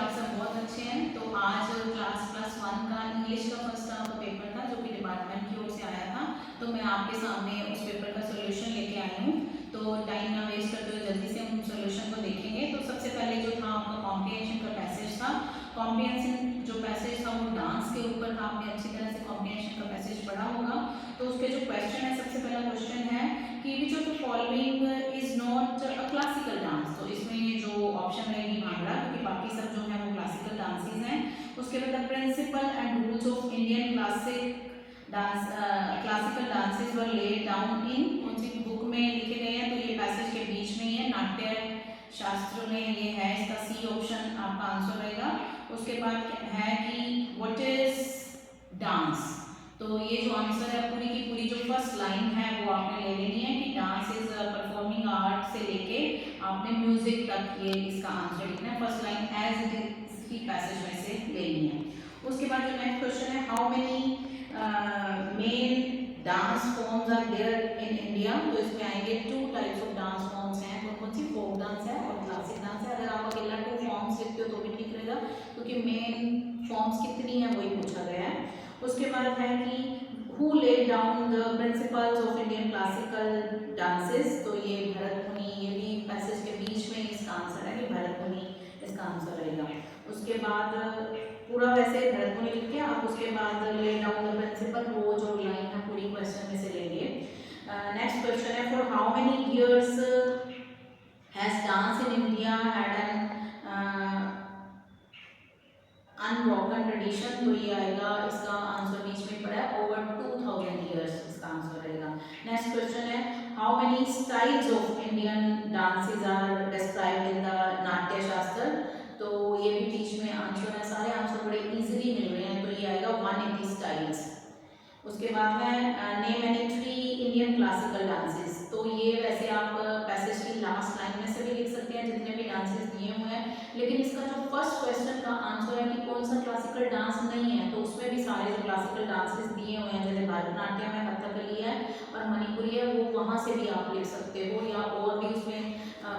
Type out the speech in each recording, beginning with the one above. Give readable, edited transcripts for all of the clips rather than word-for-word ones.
आप सब बहुत अच्छे हैं। तो आज क्लास +1 का इंग्लिश का फर्स्ट टर्म का पेपर था जो कि डिपार्टमेंट की ओर से आया था। तो मैं आपके सामने उस पेपर का सोल्यूशन लेके आई हूँ। तो टाइम ना वेस्ट करते हुए जल्दी से हम सोल्यूशन को देखेंगे। तो सबसे पहले जो था आपका कॉम्प्रिहेंशन का पैसेज था। कॉम्प्रिहेंशन जो पैसेज था वो डांस के ऊपर था। आपने अच्छी तरह से कॉम्प्रिहेंशन का पैसेज पढ़ा होगा। तो उसके जो क्वेश्चन है, सबसे पहला क्वेश्चन है कि which of the following is not a classical dance. तो इसमें जो ऑप्शन रहेगी भांगड़ा, क्योंकि बाकी सब जो है वो क्लासिकल डांसेस हैं। उसके बाद principle and rules of Indian classical dances were laid down in, कौन सी बुक में लिखे गए हैं। तो ये पैसेज के बीच में ही है, नाट्य शास्त्र में ये है। इसका सी ऑप्शन आपका आंसर रहेगा। उसके बाद है कि व्हाट इज डांस। तो ये जो आंसर है पूरी की पूरी जो फर्स्ट लाइन है वो आपने ले लेनी है कि डांस इज परफॉर्मिंग आर्ट से लेके आपने म्यूजिक तक ये इसका आंसर लिखना है। First line as it is इसकी पैसेज में से लेनी है। उसके बाद जो नेक्स्ट क्वेश्चन है, how many main dance forms are there in India. तो इसमें आएंगे 2 टाइप्स ऑफ डांस फॉर्म्स हैं। कौन सी, फोक डांस है और क्लासिक डांस है। अगर आप अकेला 2 फॉर्म्स लिखते हो तो भी ठीक रहेगा, क्योंकि मेन फॉर्म्स कितनी है वही पूछा गया है। उसके बाद है कि who laid down the principles of Indian classical dances. तो ये भरत मुनि, ये भी पैसेज के बीच में इसका आंसर है कि भरत मुनि इसका आंसर रहेगा। उसके बाद पूरा वैसे भरत मुनि लिख के आप उसके बाद ले डाउन द प्रिंसिपल, वो जो लाइन है पूरी क्वेश्चन में से लेंगे। नेक्स्ट क्वेश्चन है, for how many years has dance in India had an unbroken tradition. तो ये आएगा, इसका आंसर बीच में पड़ा है, ओवर 2000 ईयर्स इसका आंसर रहेगा। नेक्स्ट क्वेश्चन है, how many styles of Indian dances are described in the Natya Shastra. तो ये भी बीच में आंसर है, सारे आंसर बड़े इजीली मिल रहे हैं। तो ये आएगा 180 स्टाइल्स। उसके बाद है name any 3 Indian classical dances. तो ये वैसे आप पैसेज की लास्ट लाइन में से भी लिख सकते हैं जितने भी डांसेस दिए हुए हैं, लेकिन इसका जो फर्स्ट क्वेश्चन का आंसर है कि कौन सा क्लासिकल डांस नहीं है, तो उसमें भी सारे जो क्लासिकल डांसेस दिए हुए हैं, जैसे भरतनाट्यम है, कथकली है और मणिपुरी है, वो वहाँ से भी आप लिख सकते हो। या और भी उसमें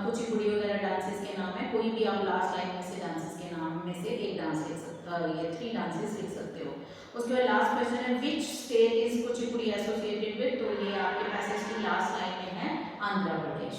कुचिपुड़ी वगैरह डांसेस के नाम है, कोई भी आप लास्ट लाइन में से डांसेस के नाम में से एक डांस लिख सकते हो, ये 3 डांसेस लिख सकते हो। उसके बाद लास्ट क्वेश्चन है, which state is Kuchipudi associated with. तो ये आपके पैसेज की लास्ट लाइन में है, आंध्र प्रदेश।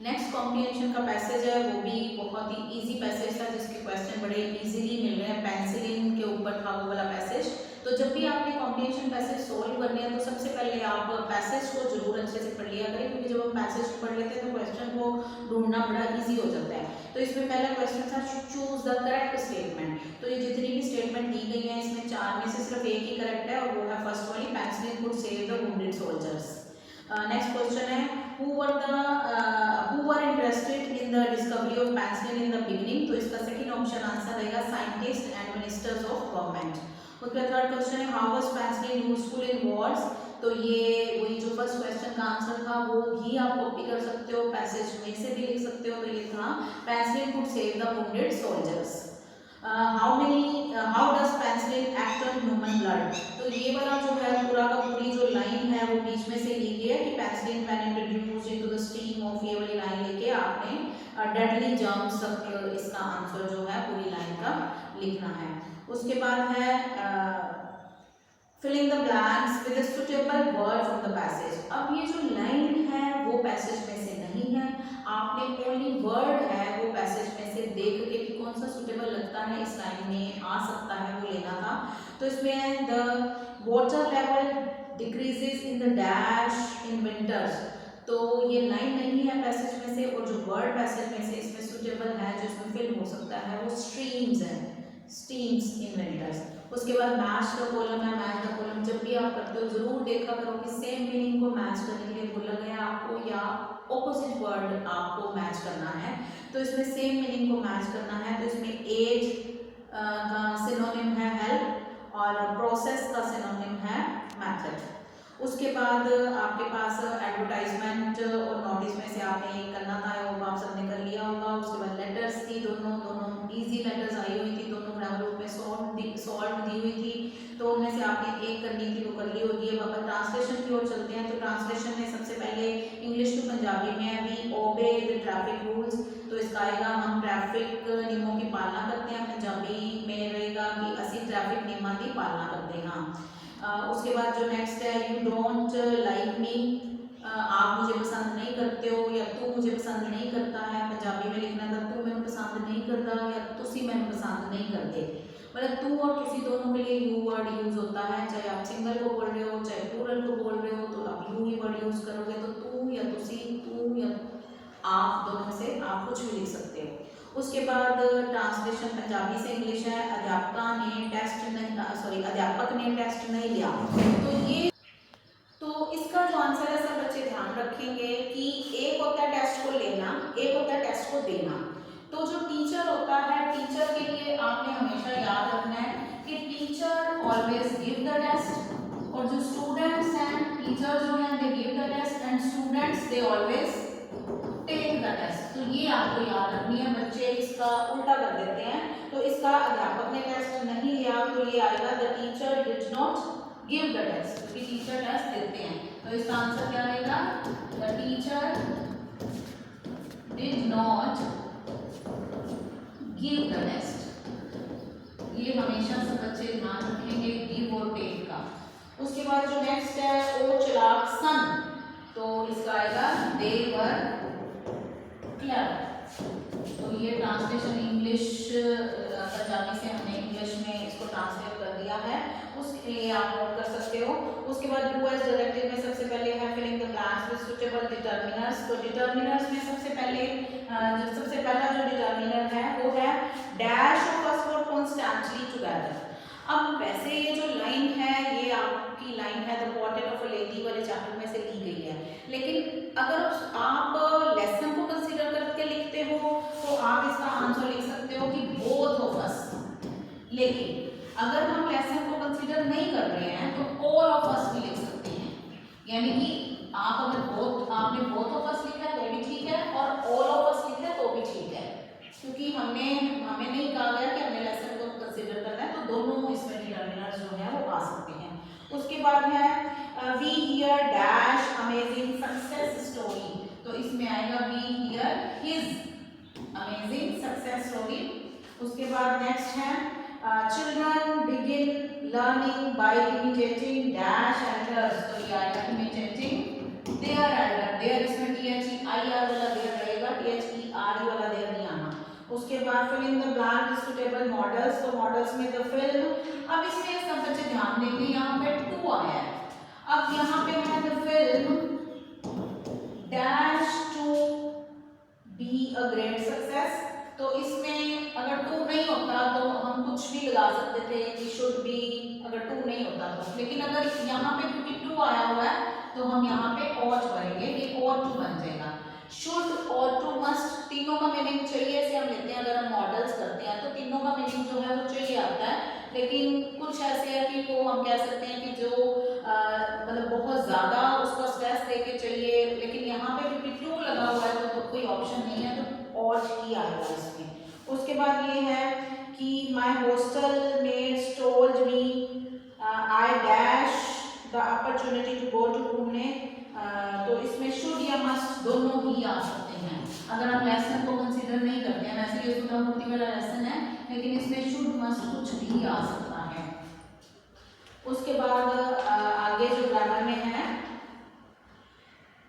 नेक्स्ट कॉम्प्रिहेंशन का पैसेज है, वो भी बहुत ही इजी पैसेज था जिसके क्वेश्चन बड़े इजीली मिल रहे हैं। पेंसिलिन के ऊपर था वो वाला पैसेज। तो जब भी आपने कॉम्प्रिहेंशन पैसेज सोल्व करने हैं तो सबसे पहले आप पैसेज को जरूर अच्छे से पढ़ लिया करें, क्योंकि जब हम पैसेज को पढ़ लेते हैं तो क्वेश्चन को ढूंढना बड़ा इजी हो जाता है। तो इसमें पहला क्वेश्चन था, चूज द करेक्ट स्टेटमेंट। तो ये जितनी भी स्टेटमेंट दी गई है इसमें 4 में से सिर्फ एक ही करेक्ट है, और वो है फर्स्ट वाली, penicillin could save the wounded soldiers. Next question है, who were interested in the discovery of penicillin in the beginning। तो इसका सेकंड ऑप्शन आंसर रहेगा scientist and ministers of government. उसके थर्ड क्वेश्चन है, how was penicillin useful in wars। तो ये वही जो फर्स्ट क्वेश्चन का आंसर था वो ही आप कॉपी कर सकते हो, पैसेज में से भी लिख सकते हो। तो ये था penicillin could save the wounded soldiers। how does penicillin act on human blood। तो ये वाला जो है पूरा का पूरी जो लाइन है वो बीच में से ली गई है कि penicillin when introduced into the stream of, ये वाली लाइन लेके आपने deadly germs तक इसका आंसर जो है पूरी लाइन का लिखना है। उसके बाद है filling the blanks with a suitable word from the passage। अब ये जो लाइन है वो पैसेज में से नहीं है, आपने ओनली वर्ड है वो पैसेज में से देख के कि कौन सा सुटेबल लगता है इस लाइन में आ सकता है वो लेना था। तो इसमें the water level decreases in the dash in winters. तो ये लाइन नहीं है पैसेज में से, और जो वर्ड पैसेज में से इसमें सुटेबल है जो इसमें फिल हो सकता है वो स्ट्रीम्स है, स्ट्रीम्स इन विंटर्स। उसके बाद मैच द कॉलम है, मैच द कॉलम जब भी आप करते हो जरूर देखा करो कि सेम मीनिंग को मैच करने के लिए बोला गया आपको या ऑपोजिट वर्ड आपको मैच करना है। तो इसमें सेम मीनिंग को मैच करना है। तो इसमें एज का सिनोनिम है हेल्प और प्रोसेस का सिनोनिम है मेथड। उसके बाद आपके पास एडवर्टाइजमेंट और नोटिस में से आपने ये करना था, वो आप सबने कर लिया होगा। उसके बाद लेटर्स थी, दोनों इजी लेटर्स आई हुई थी, दोनों ग्रामर बुक में सॉल्व दी हुई थी, तो उनमें से आपने एक करनी थी वो कर ली होगी। अब अपन ट्रांसलेशन की ओर चलते हैं। तो ट्रांसलेशन में सबसे पहले इंग्लिश टू पंजाबी में है, we obey the traffic rules. तो इसका आएगा, हम ट्रैफिक नियमों की पालना करते हैं, पंजाबी में रहेगा कि असी ट्रैफिक नियमों की पालना करते हैं। उसके बाद जो नेक्स्ट है, यू डोंट लाइक मी, आप मुझे पसंद नहीं करते हो या तू मुझे पसंद नहीं करता है। पंजाबी में लिखना था तू मैंने पसंद नहीं करता या तुसी मैंने पसंद नहीं करते। मतलब तू और तुसी दोनों के लिए यू वर्ड यूज होता है, चाहे आप सिंगल को बोल रहे हो चाहे प्लूरल को बोल रहे हो तो आप यू ही वर्ड यूज करोगे। तो तू या तुसी, तू या आप, दोनों से आप कुछ भी लिख सकते हो। उसके बाद ट्रांसलेशन पंजाबी से इंग्लिश है, अध्यापक ने टेस्ट नहीं लिया। तो ये, तो इसका जो आंसर है सब बच्चे ध्यान रखेंगे कि एक होता है टेस्ट को लेना, एक होता है टेस्ट को देना। तो जो टीचर होता है, टीचर के लिए आपने हमेशा याद रखना है कि teacher always give the test, और जो स्टूडेंट्स हैं, टीचर जो हैं they give the test and students they always take the test. तो ये आपको याद रखनी है। बच्चे इसका उल्टा कर देते हैं, तो इसका अध्यापक ने टेस्ट नहीं लिया तो ये आएगा the teacher did not give the test, क्योंकि टीचर टेस्ट देते हैं। तो इसका आंसर क्या रहेगा, the teacher did not give the test. ये हमेशा सब बच्चे ध्यान रखेंगे गिव और टेक का। उसके बाद जो नेक्स्ट है, ओ चिराग सन, तो इसका आएगा दे वर क्लेवर। तो ये ट्रांसलेशन इंग्लिश पंजाबी से हमने इंग्लिश में इसको ट्रांसलेट कर दिया है, उसके लिए आप नोट कर सकते हो। उसके बाद डू एज डायरेक्टिव में सबसे पहले है filling the blanks with suitable determiners. तो डिटर्मिनर्स में सबसे पहला जो डिटर्मिनर है वो है dash of first word constantly together. अब वैसे ये जो लाइन है ये आपकी लाइन है the portrait of a lady वाले चैप्टर में से ली गई है, लेकिन अगर आप लेसन को कंसीडर करके लिखते हो तो आप इसका आंसर लिख सकते हो कि बोथ ऑफ अस। लेकिन अगर हम लेसन को कंसीडर नहीं कर रहे हैं तो ऑल ऑफ अस भी लिख सकते हैं, यानी कि आप अगर आपने बोथ ऑफ अस लिखा है तो भी ठीक है और ऑल ऑफ अस लिखा है तो भी ठीक है, क्योंकि हमें नहीं कहा गया कि हमने लेसन को कंसीडर करना है, तो दोनों इसमें डिटर्मिनर्स जो है वो आ सकते हैं। उसके बाद है we hear dash amazing success story, तो इसमें आएगा we hear his amazing success story. उसके बाद नेक्स्ट है children begin learning by imitating dash elders, तो ये आएगा इमिटेटिंग देयर एल्डर। देयर इसमें THEIR वाला देयर रहेगा, THERE वाला देयर नहीं आना। उसके बाद fill in the blank suitable modals, तो मॉडल्स में द फिल्म। अब इसमें सब बच्चे ध्यान देंगे, यहाँ पे 2 आया है। अब यहाँ पे है the film dash to be a great success, तो इसमें अगर 2 नहीं होता तो हम कुछ भी लगा सकते थे कि शुड बी, अगर 2 नहीं होता तो। लेकिन अगर यहाँ पे क्योंकि 2 आया हुआ है तो हम यहाँ पे ought भरेंगे, ये ought to बन जाएगा। शुड, ought to, मस्ट, तीनों का मीनिंग चाहिए ऐसे हम लेते हैं। अगर हम मॉडल्स करते हैं तो तीनों का मीनिंग जो है वो चाहिए आता है, लेकिन कुछ ऐसे है कि वो हम कह सकते हैं कि जो मतलब बहुत ज़्यादा उसको स्ट्रेस देके चाहिए, लेकिन यहाँ पे क्योंकि 2 लगा हुआ है तो कोई ऑप्शन नहीं है, तो ought ही आएगा इसमें। उसके बाद ये है कि my hostel mates told me I dash the opportunity to go to घूमने, तो इसमें शुड या मस्ट दोनों ही आ सकते हैं अगर हम लेसन को कंसीडर नहीं करते हैं। वैसे ये सुधा मूर्ति वाला लेसन है, लेकिन इसमें शुड मस्ट कुछ भी आ सकता है। उसके बाद आगे जो ग्रामर में है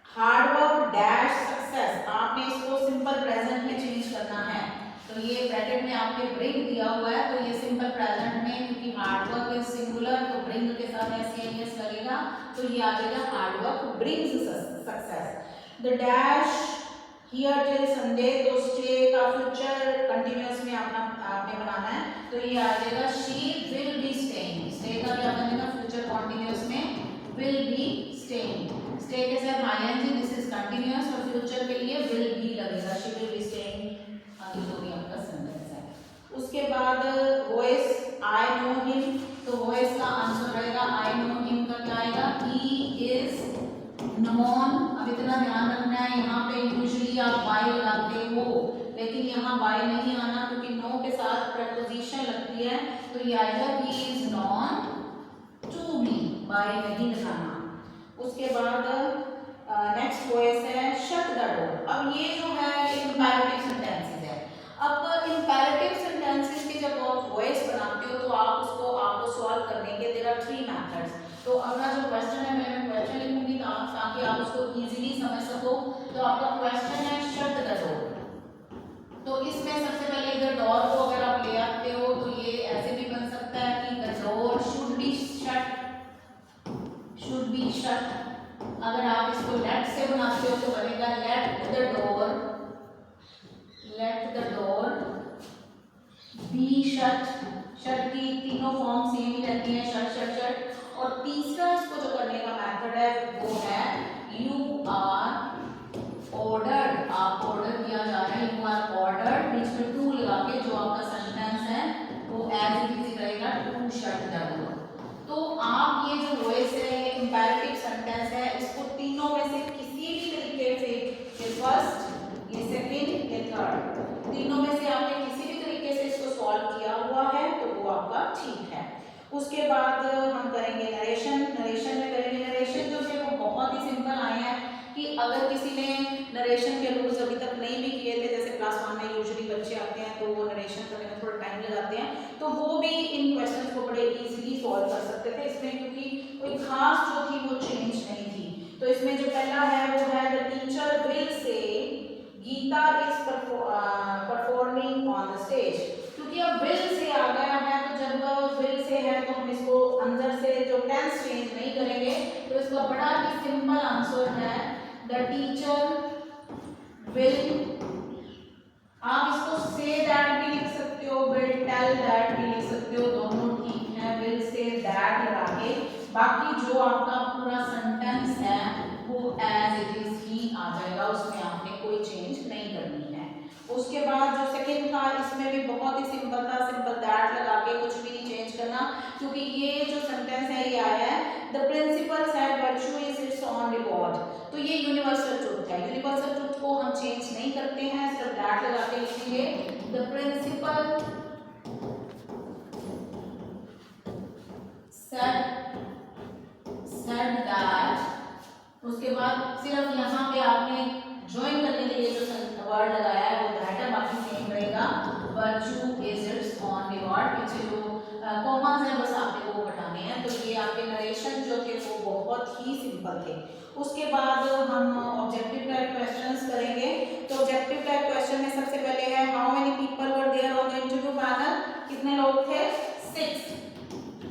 हार्डवर्क डैश सक्सेस, आपने इसको सिंपल प्रेजेंट में चेंज करना है। तो ये ब्रैकेट में आपने ब्रिंग दिया हुआ है, तो ये सिंपल प्रेजेंट में क्योंकि हार्डवर्क इज सिंगुलर तो ब्रिंग के साथ SENS लगेगा, तो ये आ जाएगा hard work brings success. The dash here till Sunday, तो स्टे का फ्यूचर कंटिन्यूअस में आपने बनाना है, तो ये आ जाएगा she will be staying. Stay का क्या बनेगा, फ्यूचर कंटिन्यूअस में विल बी स्टेइंग। स्टे के साथ ING, दिस इज कंटिन्यूअस, और फ्यूचर के लिए विल बी लगेगा, शी विल बी स्टेइंग, आगे जो भी आपका सेंटेंस है। उसके बाद वॉइस आई नो हिम, तो वॉइस का आंसर रहेगा आई नो हिम का क्या आएगा, ही इज नोन। अब इतना ध्यान रखना है, यहाँ पे यूजुअली आप बाय लगाते हो, लेकिन यहाँ बाय नहीं आना क्योंकि नो के साथ प्रेपोजिशन लगती है, तो ये आएगा he is known to me, by नहीं लगाना। उसके बाद नेक्स्ट वॉइस है शट द डोर। अब ये जो है इंपैरेटिव सेंटेंसेस है। अब सॉल्व करने के देयर आर 3 मेथड्स। तो अपना जो क्वेश्चन है मैं क्वेश्चन लिखूंगी ताकि आप उसको इजीली समझ सको। तो आपका क्वेश्चन है शट द डोर। तो इसमें सबसे पहले इधर डोर को अगर आप ले आते हो तो ये ऐसे भी बन सकता है कि the door should be shut. अगर आप इसको लेट से बनाते हो तो बनेगा let the door be shut. Shut की तीनों फॉर्म सेम ही रहती है, शट शट शट। और तीसरा इसको जो करने का मेथड है वो है यू आर ऑर्डर्ड। आप ऑर्डर किया जा रहा है, यू आर ऑर्डर्ड, बीच में टू लगा के जो आपका सेंटेंस है वो एज इट इज रहेगा टू शट द डोर। तो आप ये जो वॉइस है ये इंपैरेटिव सेंटेंस है, इसको तीनों में से किसी भी तरीके से, ये फर्स्ट, ये सेकंड, ये थर्ड, तीनों में से आपने किसी भी तरीके से इसको सॉल्व किया हुआ है तो वो आपका ठीक है। उसके बाद हम करेंगे नरेशन। नरेशन में करेंगे, नरेशन जो है वो बहुत ही सिंपल आए हैं कि अगर किसी ने नरेशन के रूल्स अभी तक नहीं भी किए थे, जैसे क्लास 1 में यूजुअली बच्चे आते हैं तो वो नरेशन करने में थोड़ा टाइम लगाते हैं, तो वो भी इन क्वेश्चंस को बड़े इजीली सॉल्व कर सकते थे इसमें, क्योंकि कोई खास जो थी वो चेंज नहीं थी। तो इसमें जो पहला है वो है the teacher will say Gita is performing on the stage. क्योंकि अब विल से आ गया है तो जब विल से है तो हम इसको अंदर से जो टेंस चेंज नहीं करेंगे, तो इसका बड़ा ही सिंपल आंसर है द टीचर विल। आप इसको से दैट भी लिख सकते हो, विल टेल दैट भी लिख सकते हो, दोनों ठीक है। विल से दैट लगा के बाकी जो आपका पूरा सेंटेंस है वो एज इट इज ही आ जाएगा, उसमें आपने कोई चेंज नहीं करनी है। उसके बाद जो सेकंड था इसमें भी बहुत ही सिंपल था, सिंपल दैट लगा के कुछ भी नहीं चेंज करना, क्योंकि ये जो सेंटेंस है ये आया है the principal said virtue is its own reward. तो ये यूनिवर्सल ट्रुथ है, यूनिवर्सल ट्रुथ को हम चेंज नहीं करते हैं, सिर्फ दैट लगा के लिखेंगे द प्रिंसिपल सेड दैट। उसके बाद सिर्फ यहाँ पे आपने ज्वाइन करने के लिए जो वर्ड लगाया है वो दैट है, बाकी सेम रहेगा virtue is it's on reward. पीछे जो कॉमास है बस आपको वो हटाने हैं। तो ये आपके नरेशन जो थे वो बहुत ही सिंपल थे। उसके बाद हम ऑब्जेक्टिव टाइप क्वेश्चंस करेंगे। तो ऑब्जेक्टिव टाइप क्वेश्चन में सबसे पहले है how many people were there on the interview panel. कितने लोग थे?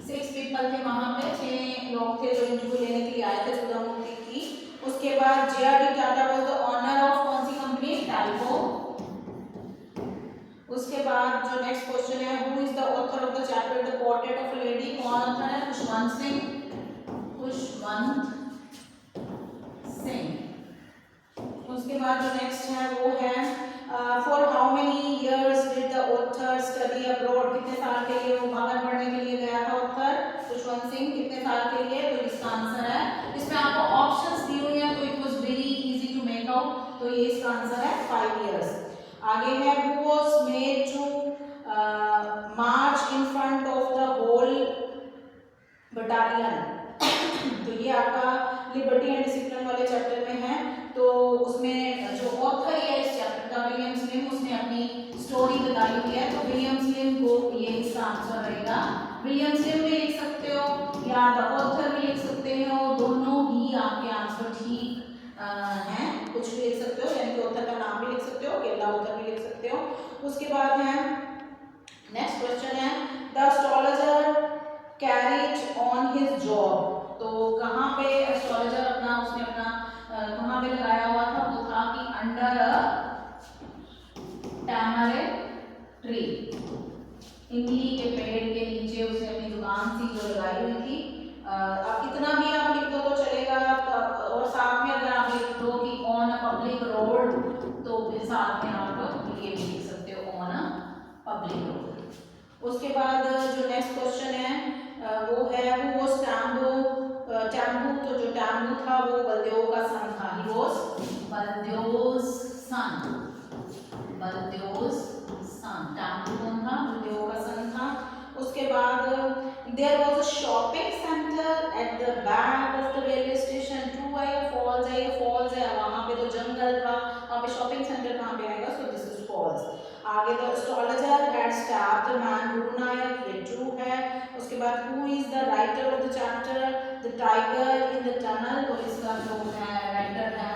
6 पीपल थे, वहां पे 6 लोग थे जो इंटरव्यू लेने के लिए आए थे सुधा मूर्ति की। उसके बाद JRD Tata was the owner of कौन सी कंपनी? टैल्को। उसके बाद जो नेक्स्ट क्वेश्चन है who is the author of the chapter the portrait of a lady. कौन ऑथर है? खुशवंत सिंह। उसके बाद जो नेक्स्ट है वो है for how many years did the author study abroad. कितने साल के लिए वो बाहर पढ़ने के लिए गया था ऑथर खुशवंत सिंह? कितने साल के लिए? तो इसका आंसर है, इसमें आपको ऑप्शंस दी हुई है तो it was very easy to make out, तो ये इसका आंसर है 5 इयर्स। आगे है who was made to march in front of the whole battalion. तो ये आपका लिबर्टी एंड डिसिप्लिन वाले चैप्टर में है। तो उसमें जो ऑथर है इस चैप्टर का विलियम स्लिम, उसने अपनी स्टोरी बताई हुई है, तो विलियम स्लिम को ये इसका आंसर रहेगा। विलियम स्लिम भी लिख सकते हो या द ऑथर भी लिख सकते हो, दोनों ही आपके आंसर ठीक हैं, कुछ भी लिख सकते हो, यानी कि ऑथर का नाम भी लिख सकते हो, अकेला ऑथर भी लिख सकते हो। उसके बाद है नेक्स्ट क्वेश्चन है the astrologer carried on his job. तो कहाँ पे एस्ट्रोलॉजर उसने अपना कहाँ पे लगाया हुआ था? वो था कि अंडर अ टैमरिंड ट्री, इमली के पेड़ के नीचे उसने अपनी दुकान सी जो लगाई हुई थी। अब इतना भी आप लिख दो तो चलेगा, और साथ में अगर आप लिख दो कि ऑन अ पब्लिक रोड तो फिर साथ में आप ये भी लिख सकते हो ऑन अ पब्लिक रोड। उसके बाद जो नेक्स्ट क्वेश्चन है वो है हु वाज टैम्बू। तो जो टैम्बू था वो बलदेव का सन था, ही वाज बलदेव्स सन। टैम्बू कौन था? बलदेव का सन था। उसके बाद there was a shopping centre at the back of the railway station. True है या फॉल्स है? ये फॉल्स है, वहां पे तो जंगल था, वहां पे शॉपिंग सेंटर कहां पे आएगा? So this is false. आगे the astrologer had stabbed the man Gurunayak, ये ट्रू है। उसके बाद who is the writer of the chapter the tiger in the tunnel, तो इसका जो है राइटर है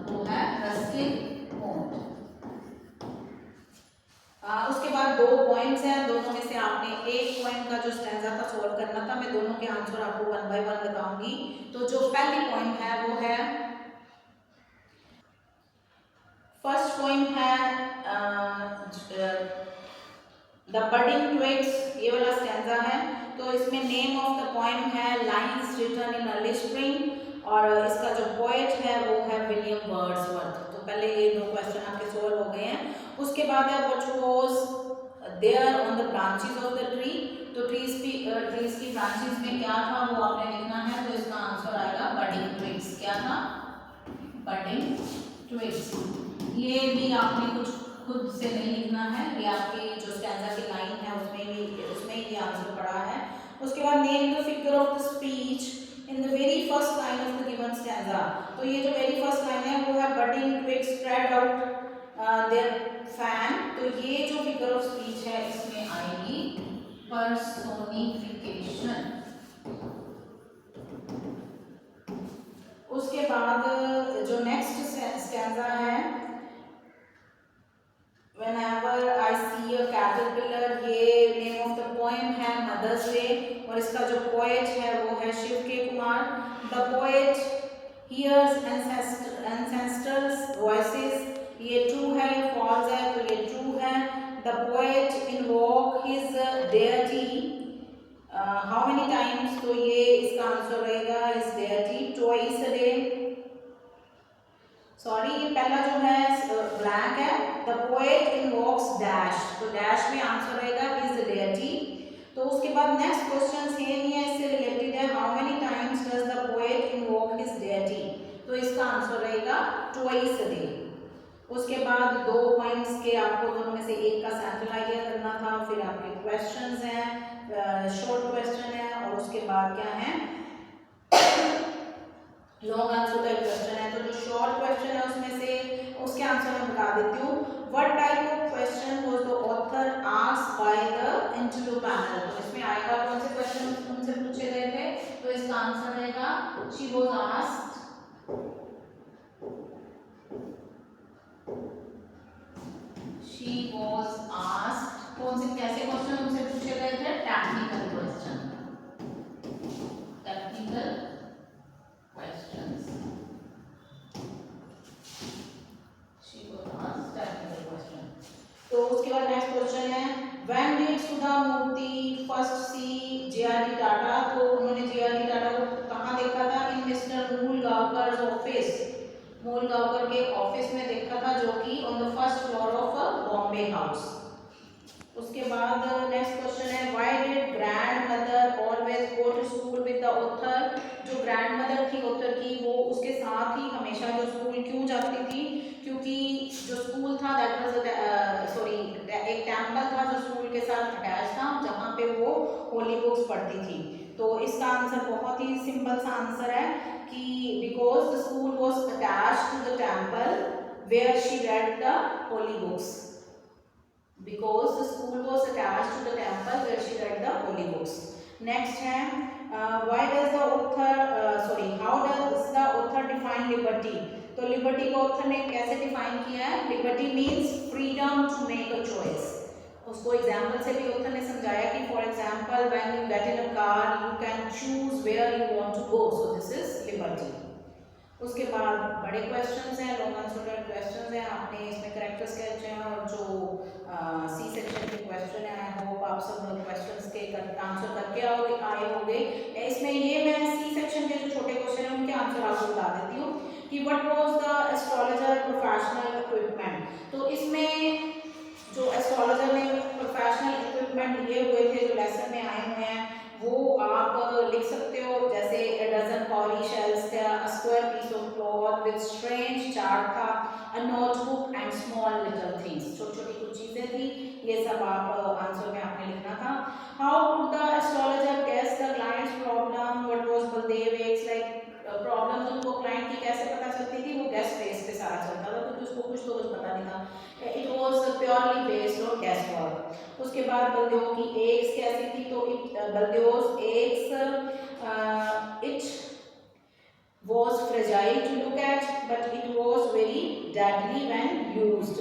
वो है रस्किन बॉन्ड। उसके बाद 2 पॉइंट्स हैं, दोनों में से आपने एक पॉइंट का जो स्टैंजा था सॉल्व करना था। मैं दोनों के आंसर आपको 1 बाय 1 बताऊंगी। तो जो पहली पॉइंट है वो है, फर्स्ट पॉइंट है द बडिंग ट्विग्स, ये वाला स्टैंजा है। तो इसमें नेम ऑफ द पोएम है lines written in early spring, और इसका जो पोएट है वो है विलियम वर्ड्सवर्थ। तो पहले ये 2 क्वेश्चन आपके सॉल्व हो गए हैं। उसके बाद है what was there on the branches of the tree, तो ट्रीज की ब्रांचेस में क्या था वो आपने लिखना है। तो इसका आंसर आएगा बडिंग ट्विग्स। क्या था? Budding twigs. ये भी आपने कुछ खुद से नहीं लिखना है, ये आपके जो स्टैंजा की लाइन है उसमें ये आंसर पड़ा है। उसके बाद name the figure of the speech in the very first line of the given stanza, तो ये जो वेरी फर्स्ट लाइन है वो है budding twigs spread out their fan, तो ये जो फिगर ऑफ स्पीच है इसमें आएगी पर्सोनिफिकेशन। उसके बाद जो नेक्स्ट स्टैंजा है Whenever I see a caterpillar, ये नेम ऑफ द पोएम है मदर्स डे, और इसका जो पोएट है वो है शिव के Kumar. The poet hears ancestors voices, ये ट्रू है या फॉल्स है? तो ये ट्रू है। The poet invoke his deity how many times, तो ये इसका आंसर रहेगा his deity twice a day। Sorry, ये पहला जो है ब्लैंक है, द पोएट इनवोक्स डैश, तो डैश में आंसर रहेगा इज द डेटी। तो उसके बाद नेक्स्ट क्वेश्चन सेम ही है, इससे रिलेटेड है, how many times does the poet invoke his deity, तो इसका आंसर रहेगा ट्वाइस अ डे। उसके बाद 2 पॉइंट्स के आपको दोनों में से एक का सैंपल आइडिया करना था। फिर आपके क्वेश्चंस हैं, शॉर्ट क्वेश्चन है, और उसके बाद क्या है लॉन्ग आंसर का क्वेश्चन है। तो जो शॉर्ट क्वेश्चन है उसमें से उसके आंसर मैं बता देती हूँ। What type of question was the author asked by the interview panel, तो इसमें आएगा कौन से क्वेश्चन उनसे पूछे गए थे, तो इसका आंसर रहेगा शी वाज आस्क्ड कौन से कैसे क्वेश्चन उनसे पूछे गए थे? Technical question, technical questions. She was asked technical question. तो उसके बाद नेक्स्ट क्वेश्चन है when did Sudha Murthy first see J.R.D. Tata, तो उन्होंने J.R.D. टाटा को कहाँ देखा था? In Mr Mulgaonkar office, Mulgaonkar के ऑफिस में देखा था, जो कि on the first floor of Bombay house. उसके बाद नेक्स्ट क्वेश्चन है why did grandmother always go to school with the author, जो ग्रैंड मदर थी ऑथर की वो उसके साथ ही हमेशा जो स्कूल क्यों जाती थी? क्योंकि जो स्कूल था दैट वाज सॉरी एक टेम्पल था जो स्कूल के साथ अटैच था, जहाँ पे वो होली बुक्स पढ़ती थी। तो इसका आंसर बहुत ही सिंपल सा आंसर है कि because the school was attached to the temple where she read the holy books, because the school was attached to the temple where she read the holy books. Next है why does the author how does the author define liberty, तो liberty को author ने कैसे define किया है? liberty means freedom to make a choice, उसको example से भी author ने समझाया कि for example when you get in a car you can choose where you want to go, so this is liberty. उसके बाद बड़े क्वेश्चंस हैं, लॉन्ग आंसर क्वेश्चंस हैं, आपने इसमें करेक्टर स्केच है और जो सी सेक्शन के क्वेश्चन है, आई होप आप सब लोग क्वेश्चंस के आंसर करके आए होंगे। इसमें ये मैं सी सेक्शन के जो छोटे क्वेश्चन हैं उनके आंसर आपको बता देती हूँ कि what was the astrologer professional equipment, तो इसमें जो एस्ट्रोलॉजर ने प्रोफेशनल इक्विपमेंट लिए हुए थे जो लेसन में आए हुए हैं वो आप लिख सकते हो, जैसे a dozen cowrie shells थे, a square piece of cloth with strange chart था, a notebook and small little things, छोटी छोटी कुछ चीजें थी, ये सब आप आंसर में आपने लिखना था। How could the astrologer guess the client's problem? What was Baldev X like? Problem उनको क्लाइंट की कैसे पता चलती थी? वो गेस्ट बेस पे सारा चलता था, क्योंकि उसको कुछ तो कुछ पता नहीं था। It was purely based on guess work. उसके बाद बलदेव की एग्स कैसी थी, तो Baldev's eggs it was fragile to look at, but it was very deadly when used.